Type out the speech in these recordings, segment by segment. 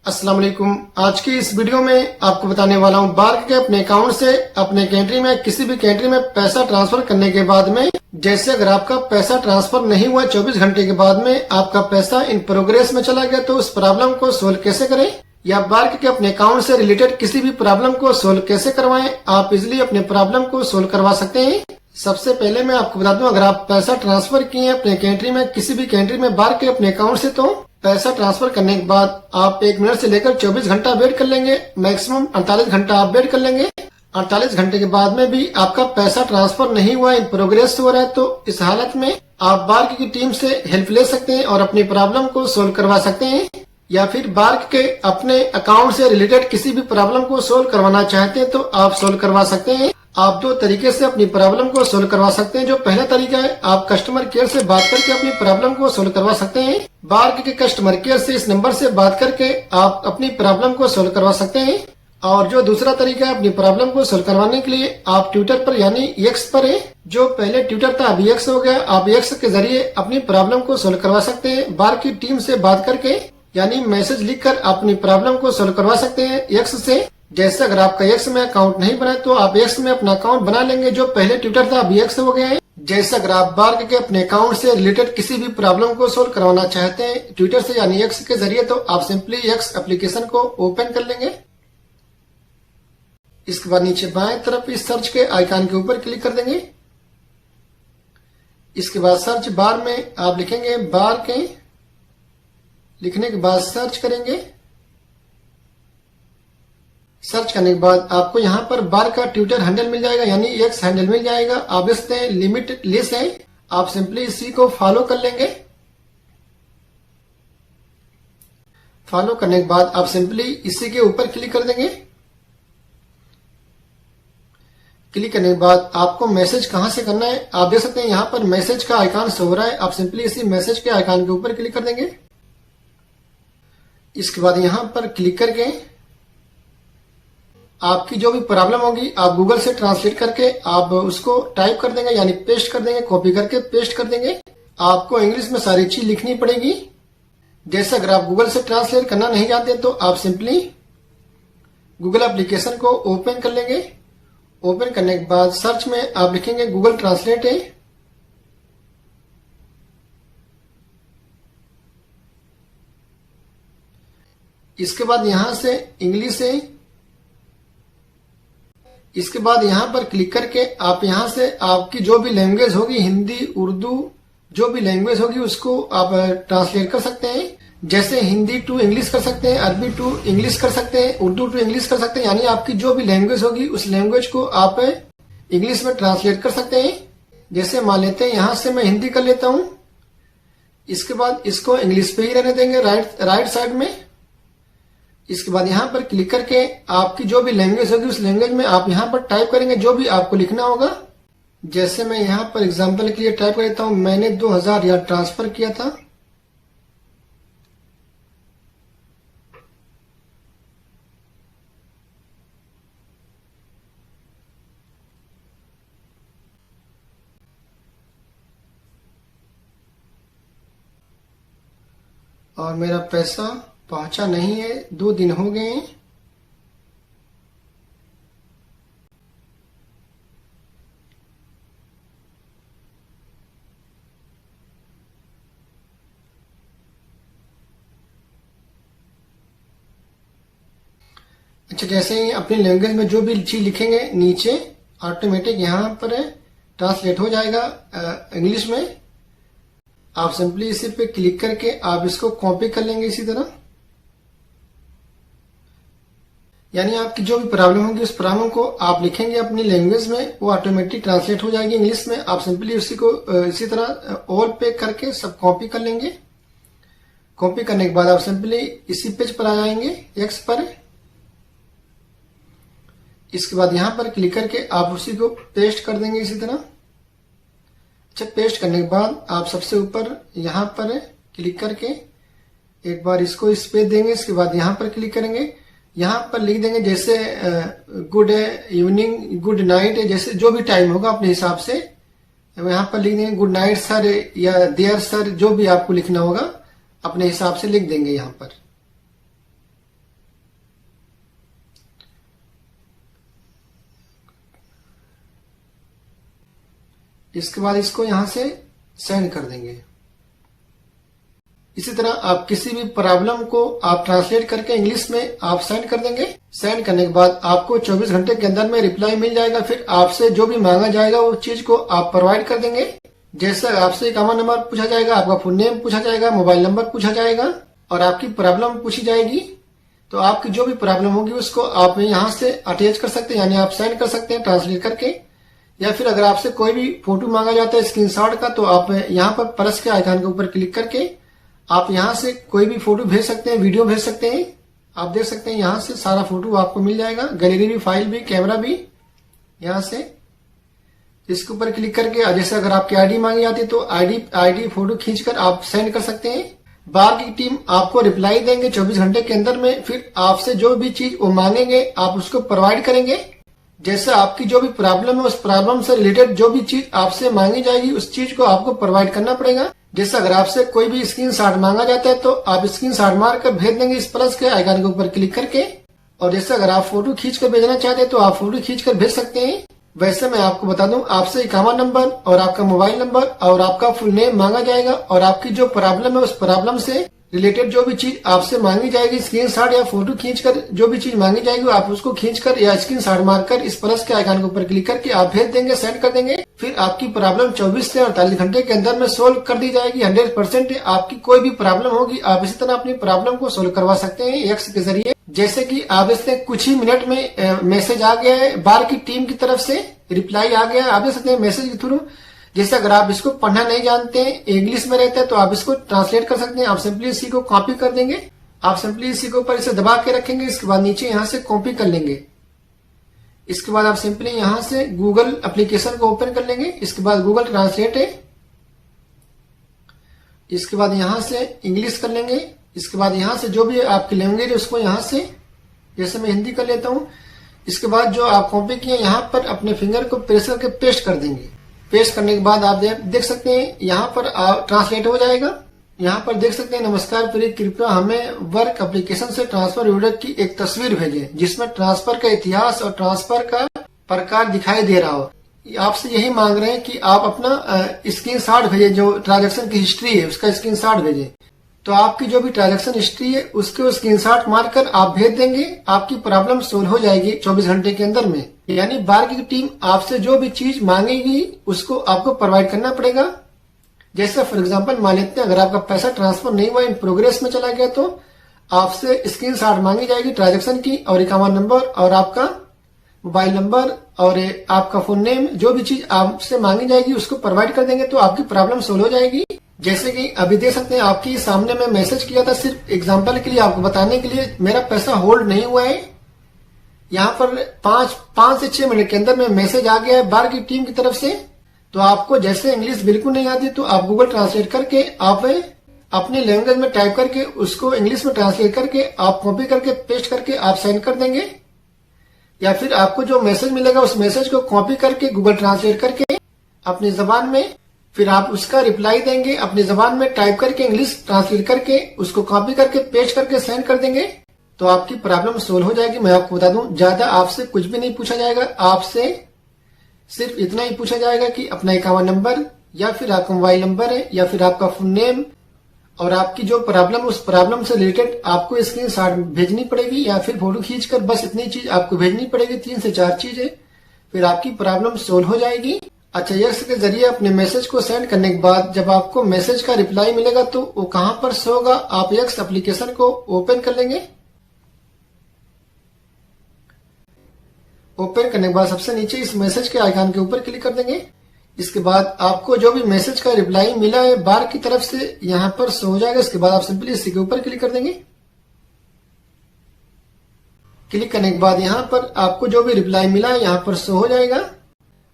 अस्सलाम वालेकुम। आज की इस वीडियो में आपको बताने वाला हूँ बार्क के अपने अकाउंट से अपने कंट्री में किसी भी कंट्री में पैसा ट्रांसफर करने के बाद में, जैसे अगर आपका पैसा ट्रांसफर नहीं हुआ 24 घंटे के बाद में आपका पैसा इन प्रोग्रेस में चला गया, तो उस प्रॉब्लम को सोल्व कैसे करें या बार्क के अपने अकाउंट से रिलेटेड किसी भी प्रॉब्लम को सोल्व कैसे करवाएं, आप इजिली अपने प्रॉब्लम को सोल्व करवा सकते हैं। सबसे पहले मैं आपको बता दूं, अगर आप पैसा ट्रांसफर किए अपने कंट्री में किसी भी कंट्री में बार्क के अपने अकाउंट से, तो पैसा ट्रांसफर करने के बाद आप 1 मिनट से लेकर 24 घंटा वेट कर लेंगे, मैक्सिमम 48 घंटा आप वेट कर लेंगे। 48 घंटे के बाद में भी आपका पैसा ट्रांसफर नहीं हुआ, इन प्रोग्रेस हो रहा है, तो इस हालत में आप बार्क की टीम से हेल्प ले सकते हैं और अपनी प्रॉब्लम को सोल्व करवा सकते हैं। या फिर बार्क के अपने अकाउंट से रिलेटेड किसी भी प्रॉब्लम को सोल्व करवाना चाहते हैं तो आप सोल्व करवा सकते हैं। आप 2 तरीके से अपनी प्रॉब्लम को सोल्व करवा सकते हैं। जो पहला तरीका है, आप कस्टमर केयर से बात करके अपनी प्रॉब्लम को सोल्व करवा सकते हैं। बार्क के कस्टमर केयर से इस नंबर से बात करके आप अपनी प्रॉब्लम को सोल्व करवा सकते हैं। और जो दूसरा तरीका है अपनी प्रॉब्लम को सोल्व करवाने के लिए, आप ट्विटर पर यानी एक्स पर है, जो पहले ट्विटर था अभी एक्स हो गया, आप एक्स के जरिए अपनी प्रॉब्लम को सोल्व करवा सकते हैं। बार्क की टीम से बात करके यानी मैसेज लिखकर अपनी प्रॉब्लम को सोल्व करवा सकते हैं एक्स से। जैसे अगर आपका एक्स में अकाउंट नहीं बना है तो आप एक्स में अपना अकाउंट बना लेंगे, जो पहले ट्विटर था अभी एक्स हो गया है। जैसे अगर आप बार्क के अपने अकाउंट से रिलेटेड किसी भी प्रॉब्लम को सोल्व करवाना चाहते हैं ट्विटर से यानी एक्स के जरिए, तो आप सिंपली एक्स एप्लीकेशन को ओपन कर लेंगे। इसके बाद नीचे बाएं तरफ इस सर्च के आइकन के ऊपर क्लिक कर देंगे। इसके बाद सर्च बार में आप लिखेंगे बार्क, लिखने के बाद सर्च करेंगे। सर्च करने के बाद आपको यहाँ पर बार्क का ट्विटर हैंडल मिल जाएगा यानी एक्स हैंडल मिल जाएगा। आप इसमें लिमिट लेस है, आप सिंपली इसी को फॉलो कर लेंगे। फॉलो करने के बाद आप सिंपली इसी के ऊपर क्लिक कर देंगे। क्लिक करने के बाद आपको मैसेज कहां से करना है आप देख सकते हैं, यहाँ पर मैसेज का आइकन शो हो रहा है। आप सिंपली इसी मैसेज के आइकन के ऊपर क्लिक कर देंगे। इसके बाद यहां पर क्लिक करके आपकी जो भी प्रॉब्लम होगी आप गूगल से ट्रांसलेट करके आप उसको टाइप कर देंगे यानी पेस्ट कर देंगे, कॉपी करके पेस्ट कर देंगे। आपको इंग्लिश में सारी चीज लिखनी पड़ेगी। जैसे अगर आप गूगल से ट्रांसलेट करना नहीं जानते तो आप सिंपली गूगल एप्लीकेशन को ओपन कर लेंगे। ओपन करने के बाद सर्च में आप लिखेंगे गूगल ट्रांसलेट है। इसके बाद यहां से इंग्लिश है। इसके बाद यहां पर क्लिक करके आप यहां से आपकी जो भी लैंग्वेज होगी, हिंदी उर्दू जो भी लैंग्वेज होगी उसको आप ट्रांसलेट कर सकते हैं। जैसे हिंदी टू इंग्लिश कर सकते हैं, अरबी टू इंग्लिश कर सकते हैं, उर्दू टू इंग्लिश कर सकते हैं, यानी आपकी जो भी लैंग्वेज होगी उस लैंग्वेज को आप इंग्लिश में ट्रांसलेट कर सकते हैं। जैसे मान लेते हैं यहां से मैं हिंदी कर लेता हूं। इसके बाद इसको इंग्लिश पे ही रहने देंगे राइट साइड में। इसके बाद यहां पर क्लिक करके आपकी जो भी लैंग्वेज होगी उस लैंग्वेज में आप यहां पर टाइप करेंगे जो भी आपको लिखना होगा। जैसे मैं यहां पर एग्जांपल के लिए टाइप कर देता हूं, मैंने 2000 रियाल ट्रांसफर किया था। और मेरा पैसा पहुंचा नहीं है, 2 दिन हो गए हैं। अच्छा, जैसे ही अपनी लैंग्वेज में जो भी चीज लिखेंगे नीचे ऑटोमेटिक यहाँ पर ट्रांसलेट हो जाएगा इंग्लिश में। आप सिंपली इसी पे क्लिक करके आप इसको कॉपी कर लेंगे इसी तरह। यानी आपकी जो भी प्रॉब्लम होगी उस प्रॉब्लम को आप लिखेंगे अपनी लैंग्वेज में, वो ऑटोमेटिक ट्रांसलेट हो जाएगी इंग्लिश में। आप सिंपली उसी को इसी तरह ऑल पे करके सब कॉपी कर लेंगे। कॉपी करने के बाद आप सिंपली इसी पेज पर आ जाएंगे एक्स पर। इसके बाद यहां पर क्लिक करके आप उसी को पेस्ट कर देंगे इसी तरह। अच्छा, पेस्ट करने के बाद आप सबसे ऊपर यहां पर क्लिक करके एक बार इसको स्पेस देंगे। इसके बाद यहां पर क्लिक करेंगे, यहाँ पर लिख देंगे जैसे गुड इवनिंग, गुड नाइट, जैसे जो भी टाइम होगा अपने हिसाब से यहाँ पर लिख देंगे गुड नाइट सर या देयर सर, जो भी आपको लिखना होगा अपने हिसाब से लिख देंगे यहाँ पर। इसके बाद इसको यहां से सेंड कर देंगे। इसी तरह आप किसी भी प्रॉब्लम को आप ट्रांसलेट करके इंग्लिश में आप सेंड कर देंगे। सेंड करने के बाद आपको 24 घंटे के अंदर में रिप्लाई मिल जाएगा। फिर आपसे जो भी मांगा जाएगा वो चीज को आप प्रोवाइड कर देंगे। जैसे आपसे अकाउंट नंबर पूछा जाएगा, आपका फुल नेम पूछा जाएगा, मोबाइल नंबर पूछा जाएगा और आपकी प्रॉब्लम पूछी जाएगी। तो आपकी जो भी प्रॉब्लम होगी उसको आप यहाँ से अटैच कर सकते हैं, यानी आप सेंड कर सकते हैं ट्रांसलेट करके। या फिर अगर आपसे कोई भी फोटो मांगा जाता है स्क्रीनशॉट का, तो आप यहाँ पर प्लस के आइकन के ऊपर क्लिक करके आप यहाँ से कोई भी फोटो भेज सकते हैं, वीडियो भेज सकते हैं। आप देख सकते हैं यहाँ से सारा फोटो आपको मिल जाएगा, गैलरी भी, फाइल भी, कैमरा भी। यहाँ से इसके ऊपर क्लिक करके जैसे अगर आपकी आईडी मांगी जाती है तो आईडी फोटो खींचकर आप सेंड कर सकते हैं। बार की टीम आपको रिप्लाई देंगे 24 घंटे के अंदर में। फिर आपसे जो भी चीज वो मांगेंगे आप उसको प्रोवाइड करेंगे। जैसे आपकी जो भी प्रॉब्लम है उस प्रॉब्लम से रिलेटेड जो भी चीज आपसे मांगी जाएगी उस चीज को आपको प्रोवाइड करना पड़ेगा। जैसे अगर आपसे कोई भी स्क्रीनशॉट मांगा जाता है तो आप स्क्रीनशॉट मारकर भेज देंगे इस प्लस के आइकन के ऊपर क्लिक करके। और जैसे अगर आप फोटो खींचकर भेजना चाहते हैं तो आप फोटो खींचकर भेज सकते हैं। वैसे मैं आपको बता दूं, आपसे अकाउंट नंबर और आपका मोबाइल नंबर और आपका फुल नेम मांगा जाएगा और आपकी जो प्रॉब्लम है उस प्रॉब्लम से रिलेटेड जो भी चीज आपसे मांगी जाएगी, स्क्रीनशॉट या फोटो खींचकर जो भी चीज मांगी जाएगी आप उसको खींचकर या स्क्रीनशॉट मारकर इस प्लस के आइकन के ऊपर क्लिक करके आप भेज देंगे, सेंड कर देंगे। फिर आपकी प्रॉब्लम 24 से 48 घंटे के अंदर में सोल्व कर दी जाएगी। 100% आपकी कोई भी प्रॉब्लम होगी आप इसी तरह अपनी प्रॉब्लम को सोल्व करवा सकते हैं एक्स के जरिए। जैसे कि आप इससे कुछ ही मिनट में मैसेज आ गया है, बार की टीम की तरफ से रिप्लाई आ गया है, आप देख सकते हैं मैसेज के थ्रू। जैसे अगर आप इसको पढ़ना नहीं जानते हैं, इंग्लिश में रहता है, तो आप इसको ट्रांसलेट कर सकते हैं। आप सिंपली इसी को कॉपी कर देंगे। आप सिंपली इसी के ऊपर इसे दबा के रखेंगे। इसके बाद नीचे यहाँ से कॉपी कर लेंगे। इसके बाद आप सिंपली यहाँ से गूगल एप्लीकेशन को ओपन कर लेंगे। इसके बाद गूगल ट्रांसलेट है। इसके बाद यहाँ से इंग्लिश कर लेंगे। इसके बाद यहाँ से जो भी आपकी लैंग्वेज है उसको यहाँ से, जैसे मैं हिंदी कर लेता हूँ। इसके बाद जो आप कॉपी किए यहाँ पर अपने फिंगर को प्रेस करके पेस्ट कर देंगे। पेस्ट करने के बाद आप देख सकते हैं यहाँ पर ट्रांसलेट हो जाएगा। यहाँ पर देख सकते हैं, नमस्कार प्रिय, कृपया हमें वर्क एप्लीकेशन से ट्रांसफर ऑर्डर की एक तस्वीर भेजें जिसमें ट्रांसफर का इतिहास और ट्रांसफर का प्रकार दिखाई दे रहा हो। आपसे यही मांग रहे हैं कि आप अपना स्क्रीनशॉट भेजें, जो ट्रांजैक्शन की हिस्ट्री है उसका स्क्रीनशॉट भेजें। तो आपकी जो भी ट्रांजैक्शन हिस्ट्री है उसके स्क्रीनशॉट मारकर आप भेज देंगे। आपकी प्रॉब्लम सोल्व हो जाएगी 24 घंटे के अंदर में। यानी बार की टीम आपसे जो भी चीज मांगेगी उसको आपको प्रोवाइड करना पड़ेगा। जैसे फॉर एग्जांपल मान लेते हैं, अगर आपका पैसा ट्रांसफर नहीं हुआ, इन प्रोग्रेस में चला गया, तो आपसे स्क्रीनशॉट मांगी जाएगी ट्रांजैक्शन की और अकाउंट नंबर और आपका मोबाइल नंबर और आपका फुल नेम। जो भी चीज आपसे मांगी जाएगी उसको प्रोवाइड कर देंगे तो आपकी प्रॉब्लम सोल्व हो जाएगी। जैसे कि अभी देख सकते हैं आपकी सामने में मैसेज किया था, सिर्फ एग्जांपल के लिए आपको बताने के लिए। मेरा पैसा होल्ड नहीं हुआ है। यहाँ पर 5 से 6 मिनट के अंदर में मैसेज आ गया है बार की टीम की तरफ से। तो आपको जैसे इंग्लिश बिल्कुल नहीं आती तो आप गूगल ट्रांसलेट करके आप अपनी लैंग्वेज में टाइप करके उसको इंग्लिश में ट्रांसलेट करके आप कॉपी करके पेस्ट करके आप सेंड कर देंगे। या फिर आपको जो मैसेज मिलेगा उस मैसेज को कॉपी करके गूगल ट्रांसलेट करके अपनी जबान में, फिर आप उसका रिप्लाई देंगे अपनी जबान में टाइप करके, इंग्लिश ट्रांसलेट करके उसको कॉपी करके पेस्ट करके सेंड कर देंगे तो आपकी प्रॉब्लम सोल्व हो जाएगी। मैं आपको बता दूं, ज्यादा आपसे कुछ भी नहीं पूछा जाएगा। आपसे सिर्फ इतना ही पूछा जाएगा कि अपना अकाउंट नंबर या फिर आपका मोबाइल नंबर है या फिर आपका फुल नेम और आपकी जो प्रॉब्लम उस प्रॉब्लम से रिलेटेड आपको स्क्रीनशॉट भेजनी पड़ेगी या फिर फोटो खींचकर, बस इतनी चीज आपको भेजनी पड़ेगी। 3 से 4 चीजें, फिर आपकी प्रॉब्लम सोल्व हो जाएगी। अच्छा, यक्स के जरिए अपने मैसेज को सेंड करने के बाद जब आपको मैसेज का रिप्लाई मिलेगा तो वो कहां पर शो होगा, आप यक्स एप्लीकेशन को ओपन कर लेंगे। ओपन करने के बाद सबसे नीचे इस मैसेज के आइकन के ऊपर क्लिक कर देंगे। इसके बाद आपको जो भी मैसेज का रिप्लाई मिला है बार की तरफ से यहाँ पर शो हो जाएगा। इसके बाद आप सिंपली इसी के ऊपर क्लिक कर देंगे। क्लिक करने के बाद यहाँ पर आपको जो भी रिप्लाई मिला है यहाँ पर शो हो जाएगा।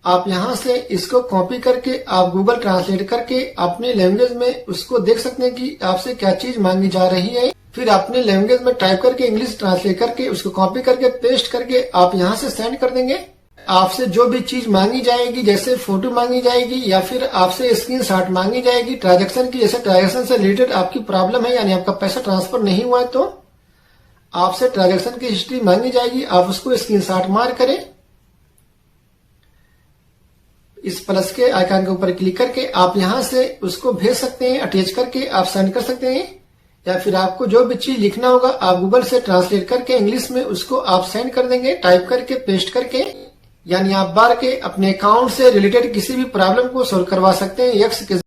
आप यहाँ से इसको कॉपी करके आप गूगल ट्रांसलेट करके अपने लैंग्वेज में उसको देख सकते हैं कि आपसे क्या चीज मांगी जा रही है। फिर अपने लैंग्वेज में टाइप करके इंग्लिश ट्रांसलेट करके उसको कॉपी करके पेस्ट करके आप यहाँ से सेंड कर देंगे। आपसे जो भी चीज मांगी जाएगी, जैसे फोटो मांगी जाएगी या फिर आपसे स्क्रीनशॉट मांगी जाएगी ट्रांजैक्शन की, जैसे ट्रांजैक्शन से रिलेटेड आपकी प्रॉब्लम है यानी आपका पैसा ट्रांसफर नहीं हुआ है तो आपसे ट्रांजैक्शन की हिस्ट्री मांगी जाएगी। आप उसको स्क्रीनशॉट मार करें, इस प्लस के आइकन के ऊपर क्लिक करके आप यहाँ से उसको भेज सकते हैं, अटैच करके आप सेंड कर सकते हैं। या फिर आपको जो भी चीज लिखना होगा आप गूगल से ट्रांसलेट करके इंग्लिश में उसको आप सेंड कर देंगे, टाइप करके पेस्ट करके। यानी आप बार के अपने अकाउंट से रिलेटेड किसी भी प्रॉब्लम को सोल्व करवा सकते हैं यक्स के